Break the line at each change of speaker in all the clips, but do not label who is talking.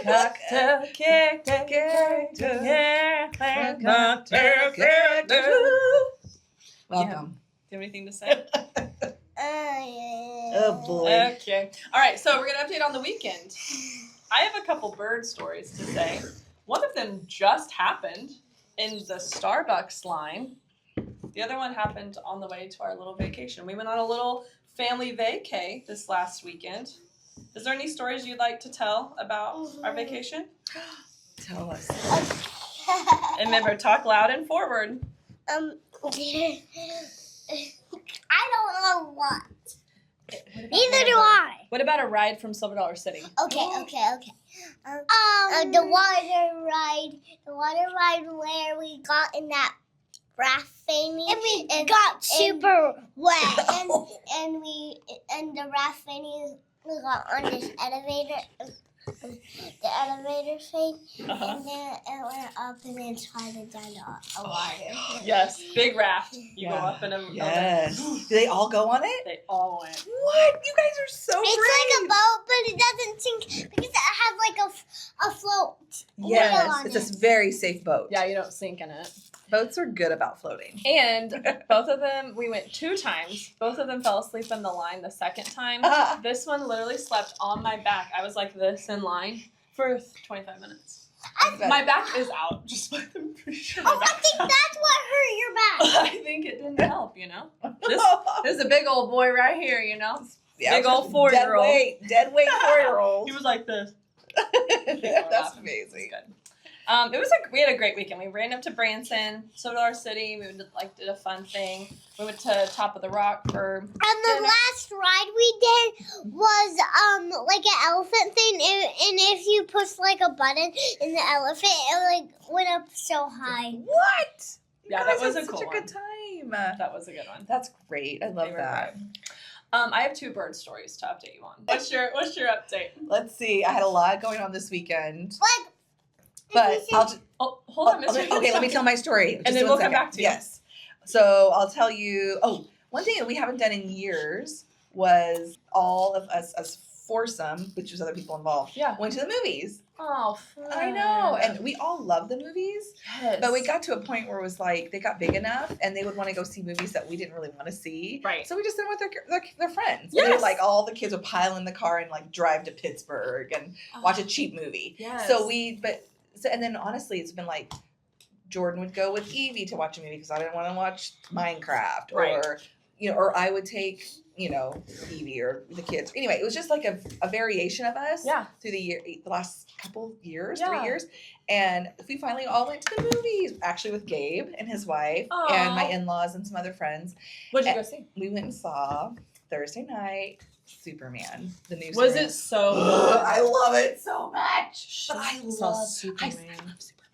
Cocktail Characters. Cocktail Characters.
Welcome.
Do you have anything to say?
Oh boy.
Okay. All right, so we're going to update on the weekend. I have a couple bird stories to say. One of them just happened in the Starbucks line. The other one happened on the way to our little vacation. We went on a little family vacay this last weekend. Is there any stories you'd like to tell about our vacation?
Tell us.
And remember, talk loud and forward.
I don't know what. Neither do I.
What about a ride from Silver Dollar City?
Okay. The water ride where we got in that raft thingy, and we got super wet, and the raft thingy, we got on this elevator. The elevator thing, and then it went up and then slided down a water.
Yes, big raft. You go up in a
Yes. Do they all go on it?
They all went.
What? You guys are so
It's
brave.
like a boat, but it doesn't sink because it has like a float.
Yes,
on
it's
it.
a very safe boat.
Yeah, you don't sink in it.
Boats are good about floating.
And both of them, we went 2 times. Both of them fell asleep in the line the second time. This one literally slept on my back. I was like this in line for 25 minutes. My back is out. I'm pretty sure my
I
back's
think
out.
that's what hurt your back.
I think it didn't help, you know? This is a big old boy right here, you know?
Yeah,
big old 4-year-old.
Dead weight 4-year-old.
He was like this.
That's amazing.
Good. We had a great weekend. We ran up to Branson, Silver Dollar City. We did a fun thing. We went to Top of the Rock for
And the
dinner.
last ride we did was like an elephant thing, and if you push like a button in the elephant, it like went up so high.
What?
Yeah,
You
that
guys
was
had
a cool
such a
one.
good time.
That was a good one.
That's great. I love
They were
that.
great. I have 2 bird stories to update you on. What's your update?
Let's see. I had a lot going on this weekend.
Like,
But I'll just,
Oh, hold on, Miss.
okay, let me tell my story.
And then we'll come back to you.
Yes. So I'll tell you. Oh, one thing that we haven't done in years was all of us as foursome, which was other people involved, went to the movies.
Oh, fun.
I know. And we all love the movies.
Yes.
But we got to a point where it was like they got big enough and they would want to go see movies that we didn't really want to see.
Right.
So we just went with their friends.
Yes.
They would, like all the kids would pile in the car and like drive to Pittsburgh and watch a cheap movie.
Yes.
And then honestly, it's been like Jordan would go with Evie to watch a movie because I didn't want to watch Minecraft, or or I would take Evie or the kids. Anyway, it was just like a variation of us through the last couple years, 3 years, and we finally all went to the movies. Actually, with Gabe and his wife and my in-laws and some other friends.
What did you go see?
We went and saw Thursday night Superman, the new.
Was
Superman.
it so good?
I love it so much. But I love
Superman.
I love Superman.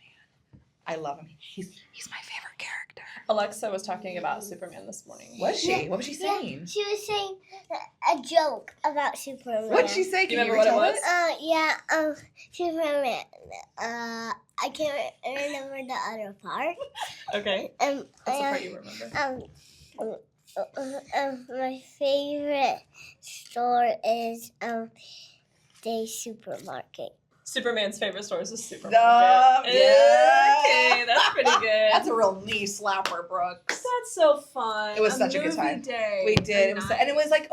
I love him. He's my favorite character.
Alexa was talking about Superman this morning.
Was she? What was she saying?
She was saying a joke about Superman.
What did she say? Can
you
you
remember what it
retell
was?
Superman. I can't remember the other part.
Okay. That's the part you remember.
My favorite store is the supermarket.
Superman's favorite store is a supermarket.
Yeah.
Okay, that's pretty good.
That's a real knee slapper, Brooks.
That's so fun.
It was such a good
movie
time.
Day.
We did.
Nice.
And it was like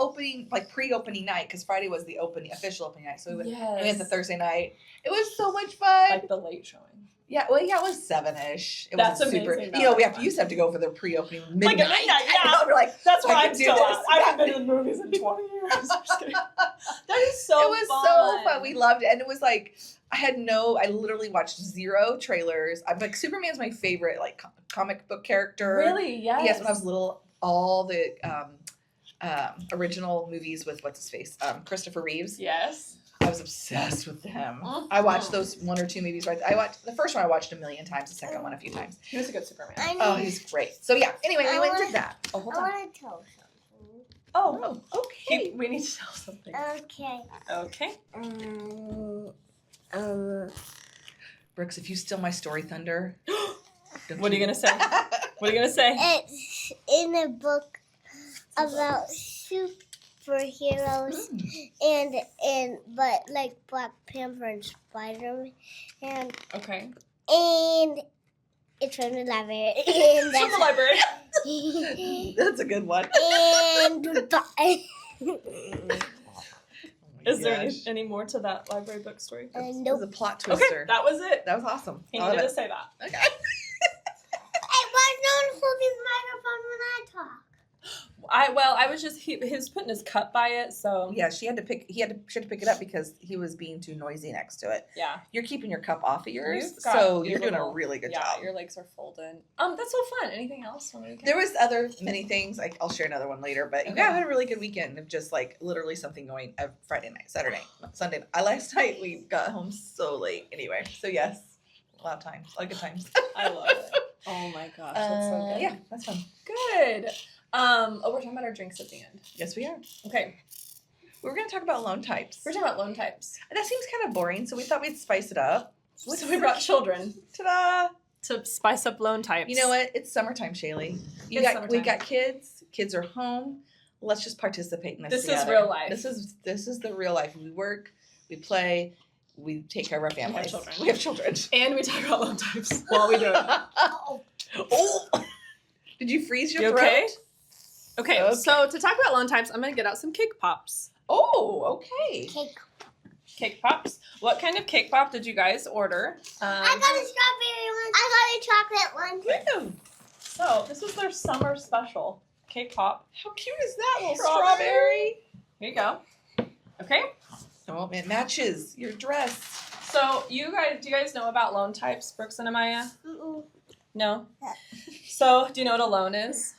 pre-opening night because Friday was the official opening night. So we went the Thursday night. It was so much fun.
Like the late showing.
Yeah, well, it was 7-ish. It
That's
wasn't super.
amazing, though.
We
That's
used to have to go for the pre-opening midnight.
Like at midnight,
I know, we're like,
That's why
I
I'm
can do
still
this.
out. I haven't been to the movies in 20 years. I'm just kidding. That is so
It was so fun. We loved it. And it was like, I literally watched 0 trailers. I'm like, Superman's my favorite, like, comic book character.
Really? Yes.
Yes, when I was little, all the original movies with, what's his face? Christopher Reeves.
Yes.
I was obsessed with him. I watched those 1 or 2 movies. I watched the first one. I watched 1,000,000 times. The second one a few times.
He was a good Superman.
Oh, he's great. So yeah. Anyway, we went and did that. Oh, hold
I
on.
want to tell something.
Oh,
Okay.
we need to tell something.
Okay.
Okay.
Brooks, if you steal my story thunder.
What are you gonna say? What are you gonna say?
It's in a book about superheroes, but like Black Panther and Spider-Man,
Okay.
and it's from the library. And
From the library.
That's a good one.
and
Is there any more to that library book story?
That was
nope.
a plot
Okay,
twister.
that was it.
That was awesome.
He
I love
needed to
it.
say that.
Okay.
Hey, why is no one holding the microphone when I talk?
I was just he was putting his cup by it, so
Yeah, she had to pick it up because he was being too noisy next to it.
yeah.
You're keeping your cup off of yours,
You've got
so
your
you're doing a
little-
really good
yeah,
job.
your legs are folded. That's so fun. Anything else from the weekend?
There was many things. I'll share another one later, but
Okay.
yeah, I had a really good weekend of just like literally something going Friday night, Saturday, Sunday. Last night we got home so late. Anyway, so yes, a lot of good times.
I love it. Oh my gosh, that's so good.
Yeah, that's fun.
Good. We're talking about our drinks at the end.
Yes, we are.
Okay,
We're going to talk about loan types.
we're talking about loan types.
That seems kind of boring, so we thought we'd spice it up.
So we brought children
Ta-da!
to spice up loan types.
You know what? It's summertime, Shaylea. We
Summertime.
got kids. Kids are home. Let's just participate in this.
This is
together.
real life.
This is the real life. We work, we play, we take care of our
have
families.
children.
We have children.
And we talk about loan types while we do it.
Oh! Did you freeze your
You
throat?
okay? Okay,
Okay.
so to talk about loan types, I'm gonna get out some cake pops.
Oh, okay.
Cake.
Cake pops. What kind of cake pop did you guys order?
I got a strawberry one. I got a chocolate one.
Ew.
So this is their summer special cake pop.
How cute is that little
Strawberry.
strawberry?
Here you go. Okay.
Oh, it matches your dress.
So do you guys know about loan types, Brooks and Amaya?
Mm-mm.
No.
Yeah.
So do you know what a loan is?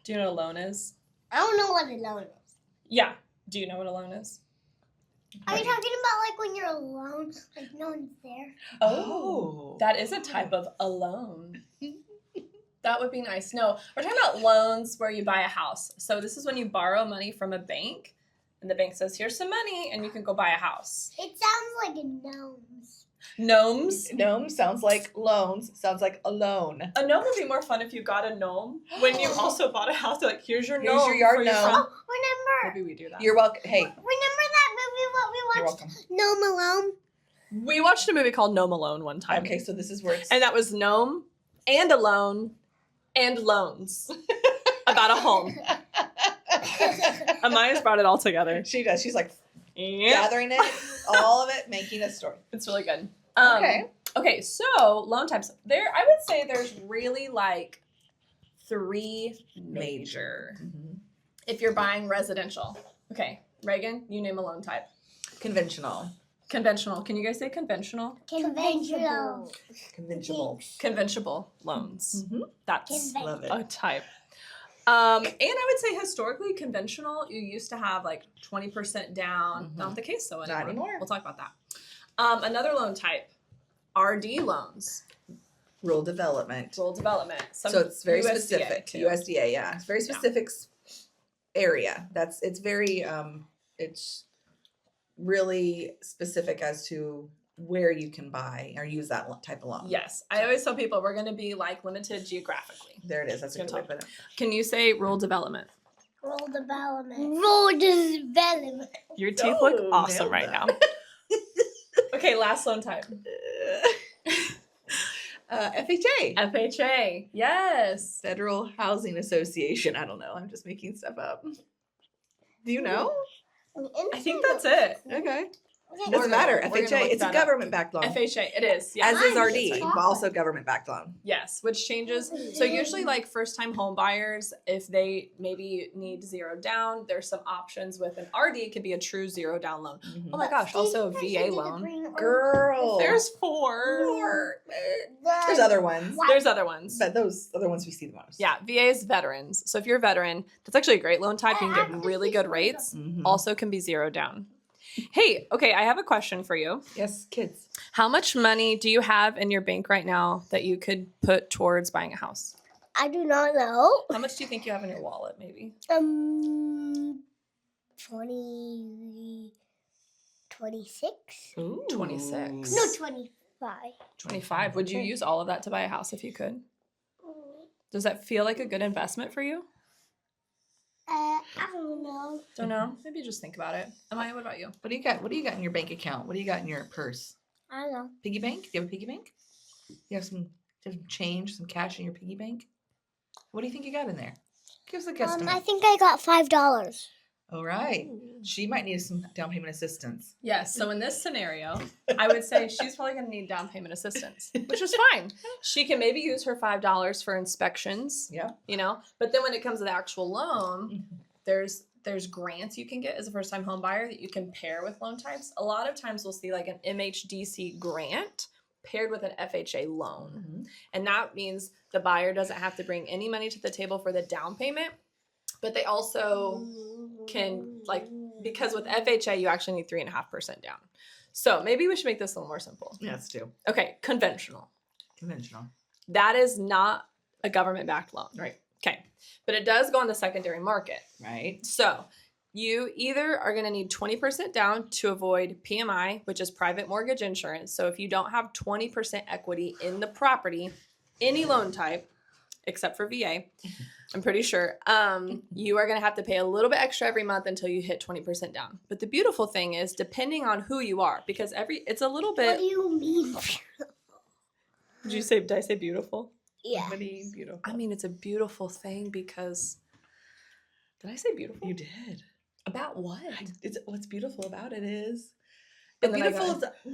Do you know what a loan is?
I don't know what a loan is.
Yeah. Do you know what a loan is?
Are you talking about like when you're alone, like no one's there?
Oh.
That is a type of a loan. That would be nice. No, we're talking about loans where you buy a house. So this is when you borrow money from a bank, and the bank says, "Here's some money," and you can go buy a house.
It sounds like a gnomes.
Gnomes.
Gnome sounds like loans. Sounds like a loan.
A gnome would be more fun if you got a gnome when you also bought a house. They're like, here's your
Here's
gnome.
your yard
for
gnome.
friend."
Oh, remember?
Maybe we do that.
You're welcome. Hey,
Remember that movie what we
you're
watched?
welcome.
Gnome Alone?
We watched a movie called Gnome Alone one time.
Okay, so this is where it's
And that was gnome and a loan and loans about a home. Amaya's brought it all together.
she does. She's like
Yeah.
gathering it, all of it, making a story.
It's really good.
Okay.
Okay, so loan types. I would say there's really like 3 major if you're buying residential. Okay, Ragan, you name a loan type.
Conventional.
Conventional. Can you guys say conventional?
Conventional.
Conventional.
Conventional loans.
Mm-hmm.
That's
Love it.
a type. And I would say historically conventional, you used to have like 20% down.
Mhm.
Not the case though anymore.
Not anymore.
We'll talk about that. Another loan type, RD loans,
Rural development.
rural development. Some
So it's very
USDA
specific.
too.
USDA, yeah. It's very specific area. It's very it's really specific as to where you can buy or use that type of loan.
Yes, I always tell people we're going to be like limited geographically.
There it is. That's a
Good
good way to put it.
Can you say rural development?
Rural development. Rural development.
Your teeth look
Oh,
awesome
nailed
right
that.
now. Okay, last loan type.
FHA.
FHA. Yes.
Federal Housing Association. I don't know. I'm just making stuff up. Do you know?
I think that's it.
Okay.
Okay.
Doesn't matter.
We're gonna
FHA.
look
It's a
that up.
government-backed loan.
FHA. It is. Yes.
As is
Mine
RD,
is
but also government-backed loan.
Yes, which changes. So usually like first time home buyers, if they maybe need 0 down, there's some options with an RD. It could be a true 0 down loan. Oh my gosh, also a VA loan.
Girl.
There's 4.
There's other ones.
There's other ones.
But those other ones we see the most.
Yeah, VA is veterans. So if you're a veteran, that's actually a great loan type. You can get really good rates.
Mhm.
Also can be 0 down. Hey, okay, I have a question for you.
Yes, kids.
How much money do you have in your bank right now that you could put towards buying a house?
I do not know.
How much do you think you have in your wallet, maybe?
26?
Ooh.
26.
No, 25.
25. Would you use all of that to buy a house if you could? Does that feel like a good investment for you?
I don't know.
Don't know. Maybe just think about it. Amaya, what about you?
What do you got? What do you got in your bank account? What do you got in your purse?
I don't know.
Piggy bank? Do you have a piggy bank? You have some change, some cash in your piggy bank? What do you think you got in there? Give us a guesstimate.
I think I got $5.
All right. She might need some down payment assistance.
Yes. So in this scenario, I would say she's probably going to need down payment assistance, which is fine. She can maybe use her $5 for inspections.
Yeah.
You know, but then when it comes to the actual loan, there's grants you can get as a first time home buyer that you can pair with loan types. A lot of times we'll see like an MHDC grant paired with an FHA loan. And that means the buyer doesn't have to bring any money to the table for the down payment, but they also can, like, because with FHA, you actually need 3.5% down. So maybe we should make this a little more simple.
Yeah, let's do.
Okay, conventional.
Conventional.
That is not a government-backed loan.
Right.
Okay, but it does go on the secondary market.
Right.
So you either are going to need 20% down to avoid PMI, which is private mortgage insurance. So if you don't have 20% equity in the property, any loan type, except for VA, I'm pretty sure, you are going to have to pay a little bit extra every month until you hit 20% down. But the beautiful thing is, depending on who you are, because it's a little bit.
What do you mean?
Did I say beautiful?
Yeah.
What do you mean beautiful?
I mean, it's a beautiful thing because. Did I say beautiful?
You did.
About what?
What's beautiful about it is.
And then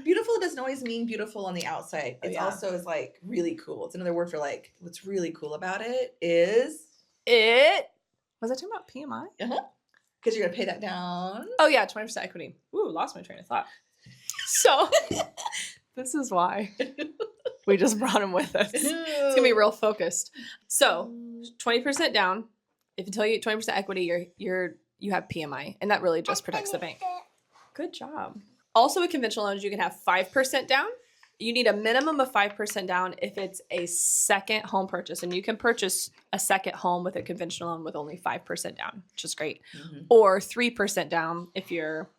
Beautiful doesn't always mean beautiful on the outside. It's
yeah.
also is like really cool. It's another word for like what's really cool about it is
Was I talking about PMI?
because you're gonna pay that down.
Oh yeah, 20% equity. Ooh, lost my train of thought. So this is why we just brought him with us. It's gonna be real focused. So 20% down. If until you get 20% equity, you have PMI, and that really just protects the bank. Good job. Also, with conventional loans, you can have 5% down. You need a minimum of 5% down if it's a second home purchase, and you can purchase a second home with a conventional loan with only 5% down, which is great. Or 3% down if you're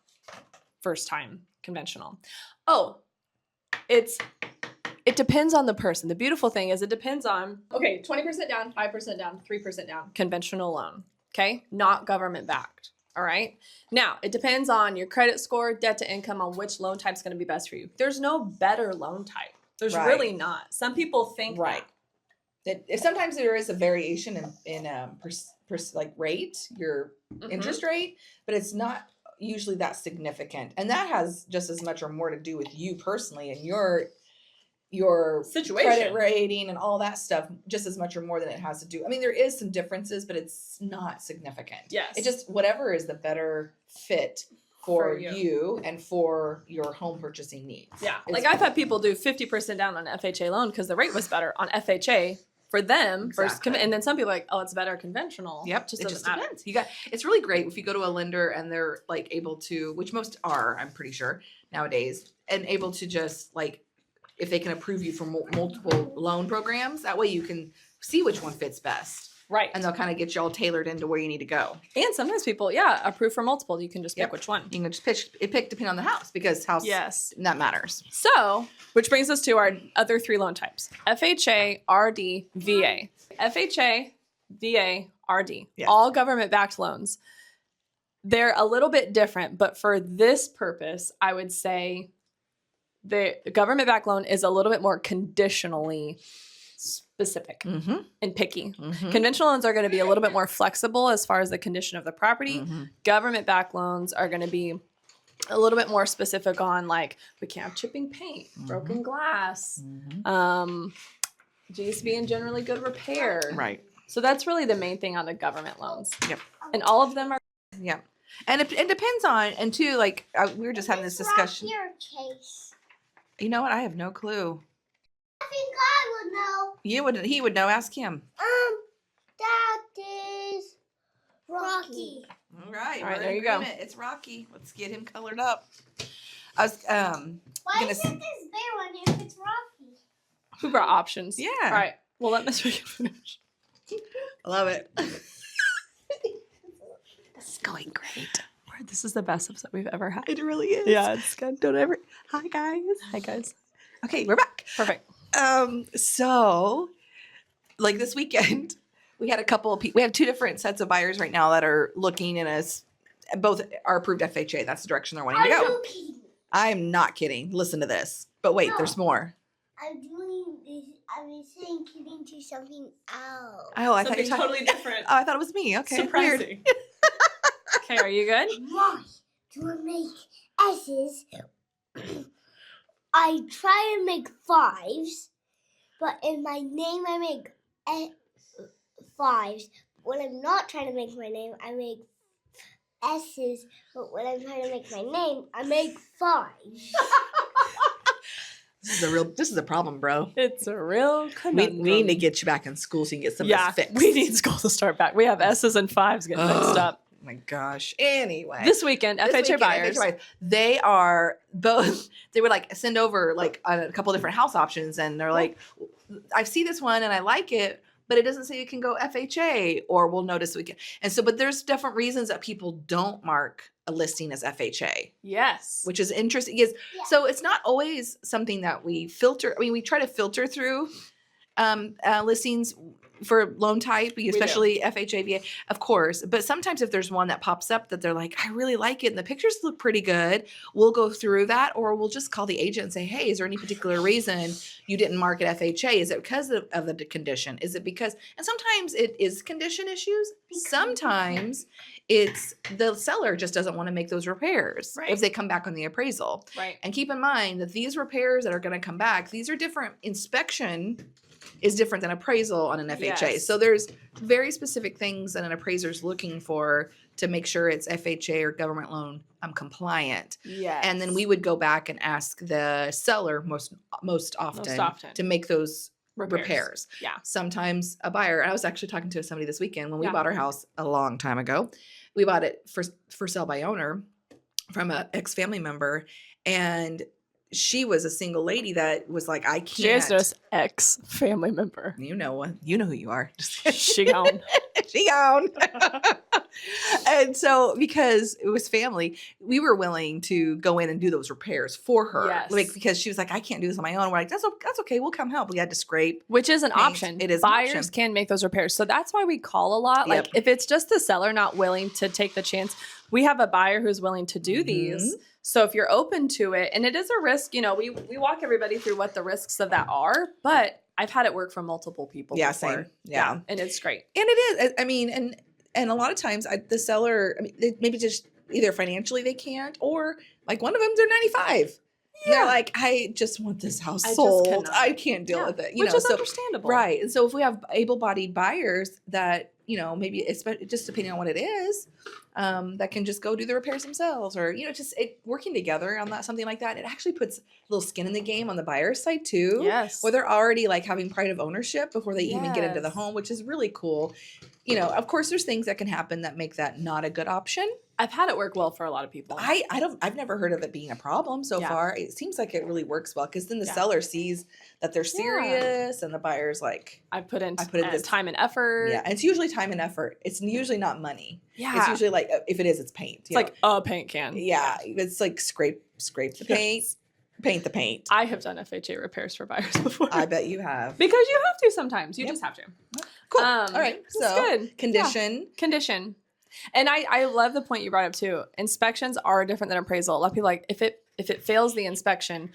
first time conventional. Oh, it depends on the person. The beautiful thing is it depends on, 20% down, 5% down, 3% down, conventional loan, okay? Not government backed. All right. Now, it depends on your credit score, debt to income, on which loan type is going to be best for you. There's no better loan type. There's really not. Some people think
that sometimes there is a variation in like rate, your interest rate, but it's not usually that significant. And that has just as much or more to do with you personally and your situation, credit rating, and all that stuff, just as much or more than it has to do. I mean, there is some differences, but it's not significant.
Yes.
It just whatever is the better fit for you and for your home purchasing needs.
Yeah. Like I've had people do 50% down on FHA loan because the rate was better on FHA for them versus and then some people are like, oh, it's better conventional.
Yep.
Just
it
doesn't
just
matter.
depends. It's really great if you go to a lender and they're like able to, which most are, I'm pretty sure nowadays, and able to just like, if they can approve you for multiple loan programs, that way you can see which one fits best.
Right.
And they'll kind of get you all tailored into where you need to go.
And sometimes people, approve for multiple. You can just pick which one.
You can just pick depending on the house because that matters.
So, which brings us to our other three loan types: FHA, RD, VA. FHA, VA, RD. Yes. All government-backed loans. They're a little bit different, but for this purpose, I would say the government-backed loan is a little bit more conditionally specific and picky. Conventional loans are going to be a little bit more flexible as far as the condition of the property. Government-backed loans are going to be a little bit more specific on, like, we can't have chipping paint, broken glass, just being generally good repair.
Right.
So that's really the main thing on the government loans.
Yep.
And all of them are.
Yeah. And it depends on, and too, like, we were just having this discussion.
Your case.
You know what? I have no clue.
I think I would know.
He would know. Ask him.
That is Rocky.
All right,
there you go.
It's Rocky. Let's get him colored up. I was
Why is it this bear one if it's Rocky?
Who brought options?
Yeah.
All right. Well, let Miss Regan finish.
I love it. This is going great.
This is the best episode we've ever had.
It really is.
Yeah, it's good.
Hi guys.
Hi guys.
Okay, we're back.
Perfect.
So, like this weekend, we had a couple of we have 2 different sets of buyers right now that are looking in us. Both are approved FHA. That's the direction they're wanting to go. I'm not kidding. Listen to this. But wait, there's more.
I'm doing this. I was saying kidding to something else.
Oh, I thought you
Something
were talking.
totally different.
Oh, I thought it was me. Okay, weird.
Surprising. Okay, are you good?
Why do I make S's? I try to make 5s, but in my name I make 5s. When I'm not trying to make my name, I make S's, but when I'm trying to make my name, I make 5s.
This is a problem, bro.
It's a real
We
conundrum.
need to get you back in school so you can get some of this fixed.
we need school to start back. We have S's and 5s getting mixed up.
Oh my gosh. Anyway.
This weekend, FHA buyers.
They are both, they would like send over like a couple different house options and they're like, I see this one and I like it, but it doesn't say it can go FHA or we'll notice we can. And so, but there's different reasons that people don't mark a listing as FHA,
Yes.
which is interesting. Because so it's not always something that we filter. I mean, we try to filter through listings for loan type, especially FHA, VA, of course. But sometimes if there's one that pops up that they're like, I really like it and the pictures look pretty good, we'll go through that or we'll just call the agent and say, hey, is there any particular reason you didn't mark it FHA? Is it because of the condition? Is it because, and sometimes it is condition issues. Sometimes it's the seller just doesn't want to make those repairs if they come back on the appraisal.
Right.
And keep in mind that these repairs that are going to come back, these are different. Inspection is different than appraisal on an FHA.
Yes.
So there's very specific things that an appraiser's looking for to make sure it's FHA or government loan compliant.
Yeah.
And then we would go back and ask the seller most often to make those repairs.
Yeah.
Sometimes a buyer, and I was actually talking to somebody this weekend when we bought our house a long time ago. We bought it for sale by owner from an ex-family member, and she was a single lady that was like, I can't.
Just ex-family member.
You know who you are.
She gone.
She gone. And so because it was family, we were willing to go in and do those repairs for her.
Yes.
Like, because she was like, I can't do this on my own. We're like, that's okay. We'll come help. We had to scrape.
Which is an
paint.
option.
It is an
Buyers
option.
can make those repairs. So that's why we call a lot. Like if it's just the seller not willing to take the chance, we have a buyer who's willing to do these. So if you're open to it, and it is a risk, we walk everybody through what the risks of that are, but I've had it work for multiple people before.
Same. Yeah.
And it's great.
And it is. I mean, and a lot of times the seller, maybe just either financially they can't, or like one of them, they're 95. Yeah. They're like, I just want this house sold. I can't deal with it.
Which is understandable.
Right. And so if we have able-bodied buyers that, maybe it's just depending on what it is, that can just go do the repairs themselves or, just working together on that, something like that. It actually puts a little skin in the game on the buyer's side too.
Yes.
Where they're already like having pride of ownership before they even get into the home, which is really cool. Of course there's things that can happen that make that not a good option.
I've had it work well for a lot of people.
I've never heard of it being a problem so far. It seems like it really works well because then the seller sees that they're serious and the buyer's like,
I put in
this
time and effort.
Yeah, and it's usually time and effort. It's usually not money.
Yeah.
It's usually like, if it is, it's paint.
It's like a paint can.
Yeah, it's like scrape the paint, paint the paint.
I have done FHA repairs for buyers before.
I bet you have.
Because you have to sometimes. You just have to.
Cool. All right. So
good.
Condition.
Yeah. Condition. And I love the point you brought up too. Inspections are different than appraisal. A lot of people like if it fails the inspection,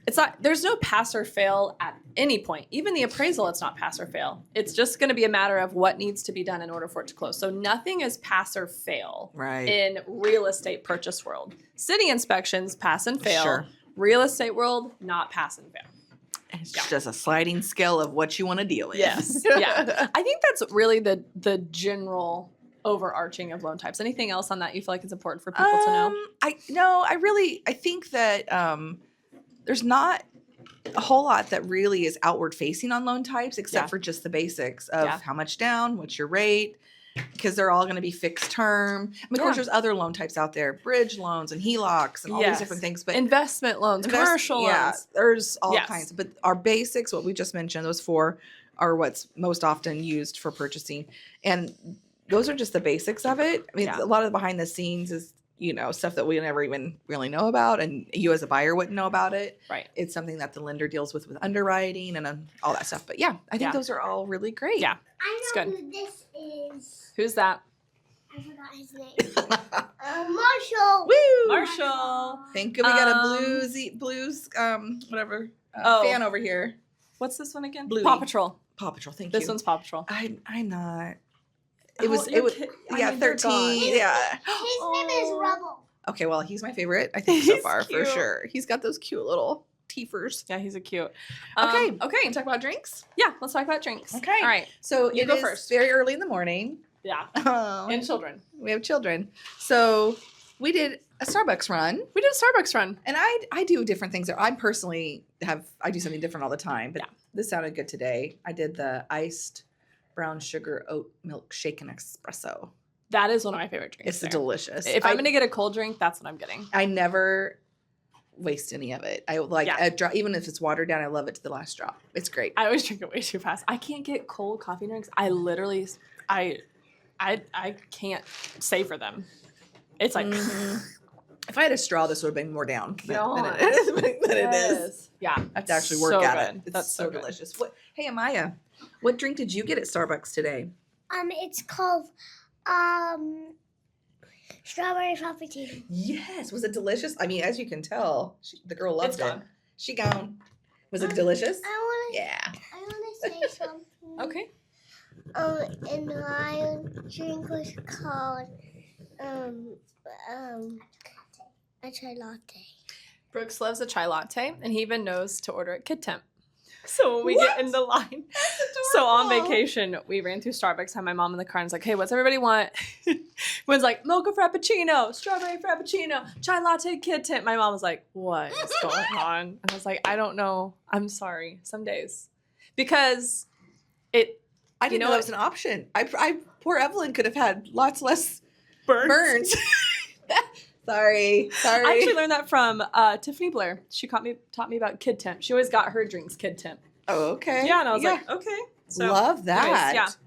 it's not, there's no pass or fail at any point. Even the appraisal, it's not pass or fail. It's just going to be a matter of what needs to be done in order for it to close. So nothing is pass or fail in real estate purchase world. City inspections, pass and fail.
Sure.
Real estate world, not pass and fail.
It's just a sliding scale of what you want to deal with.
Yes. Yeah. I think that's really the general overarching of loan types. Anything else on that you feel like it's important for people to know?
I think that there's not a whole lot that really is outward facing on loan types except for just the basics of how much down, what's your rate, because they're all going to be fixed term. Of course, there's other loan types out there, bridge loans and HELOCs and all these different things. But
investment loans, commercial loans.
Yeah, there's all kinds. But our basics, what we just mentioned, those 4 are what's most often used for purchasing. And those are just the basics of it. I mean, a lot of the behind the scenes is stuff that we never even really know about, and you as a buyer wouldn't know about it.
Right.
It's something that the lender deals with underwriting and all that stuff. But yeah, I think those are all really great.
Yeah.
I
It's
know
good.
who this is.
Who's that?
I forgot his name. Marshall.
Woo!
Marshall.
Thank you. We got a blues, whatever
Oh.
fan over here.
What's this one again?
Bluey.
Paw Patrol.
Paw Patrol. Thank
This
you.
one's Paw Patrol.
I'm not.
Oh,
It was.
you're
Yeah,
I mean, they're
13.
gone.
Yeah.
His name is
Oh.
Rubble.
Okay, well, he's my favorite, I think, so
He's
far, for
cute.
sure. He's got those cute little teethers.
Yeah, he's a cute.
Okay.
Okay.
Talk about drinks?
Yeah, let's talk about drinks.
Okay.
All right.
So
You
it
go
is
first.
very early in the morning.
Yeah.
Um,
And children.
we have children. So we did a Starbucks run.
We did a Starbucks run.
And I do different things. I personally I do something different all the time. But
Yeah.
this sounded good today. I did the iced brown sugar oat milk shaken espresso.
That is one of my favorite drinks.
It's
there.
delicious.
If I'm going to get a cold drink, that's what I'm getting.
I never waste any of it. I like
Yeah.
a drop, even if it's watered down. I love it to the last drop. It's great.
I always drink it way too fast. I can't get cold coffee drinks. I literally, I can't savor them. It's like,
Mhm. If I had a straw, this would have been more down than
God.
it is. Than it is.
Yeah.
I have to actually work
So
at
good.
it. It's
That's
so
so good.
delicious. Hey, Amaya, what drink did you get at Starbucks today?
It's called strawberry frappuccino.
Yes. Was it delicious? I mean, as you can tell, the girl loved
It's
it.
gone.
She gone. Was it delicious?
I
Yeah.
wanna say something.
Okay.
And my drink was called a chai latte.
Brooks loves a chai latte, and he even knows to order at Kid Temp. So when we get in the line, so on vacation, we ran through Starbucks, had my mom in the car, and was like, hey, what's everybody want? Everyone's like, mocha frappuccino, strawberry frappuccino, chai latte, Kid Temp. My mom was like, what is going on? And I was like, I don't know. I'm sorry. Some days. Because
I didn't
You know
know that
what?
was an option. I poor Evelyn could have had lots less
burns.
burns. Sorry.
I actually learned that from Tiffany Blair. She taught me about Kid Temp. She always got her drinks Kid Temp.
Oh, okay.
Yeah, and I was like, okay. So,
love that.
anyways,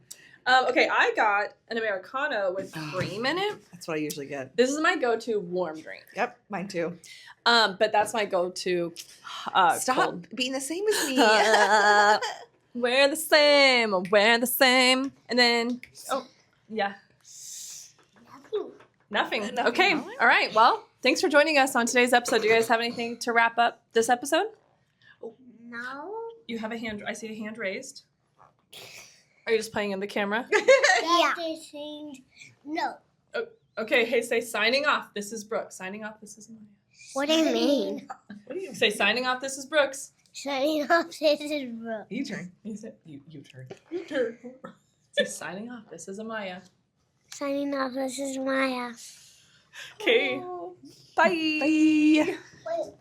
yeah. Okay, I got an Americano with cream in it.
That's what I usually get.
This is my go-to warm drink.
Yep, mine too.
But that's my go-to
Stop
cold.
being the same as me.
We're the same. We're the same. And then, yeah. Nothing.
Nothing.
Okay. All right. Well, thanks for joining us on today's episode. Do you guys have anything to wrap up this episode?
No.
You have a hand. I see a hand raised. Are you just playing in the camera?
Yeah. No.
Okay. Hey, say signing off. This is Brooks. Signing off. This is Maya.
What do you mean?
What do you say? Signing off. This is Brooks.
Signing off. This is Brooke.
You turn.
You said you turn. You turn. Say signing off. This is Amaya.
Signing off. This is Maya.
Okay.
Bye.
Wait.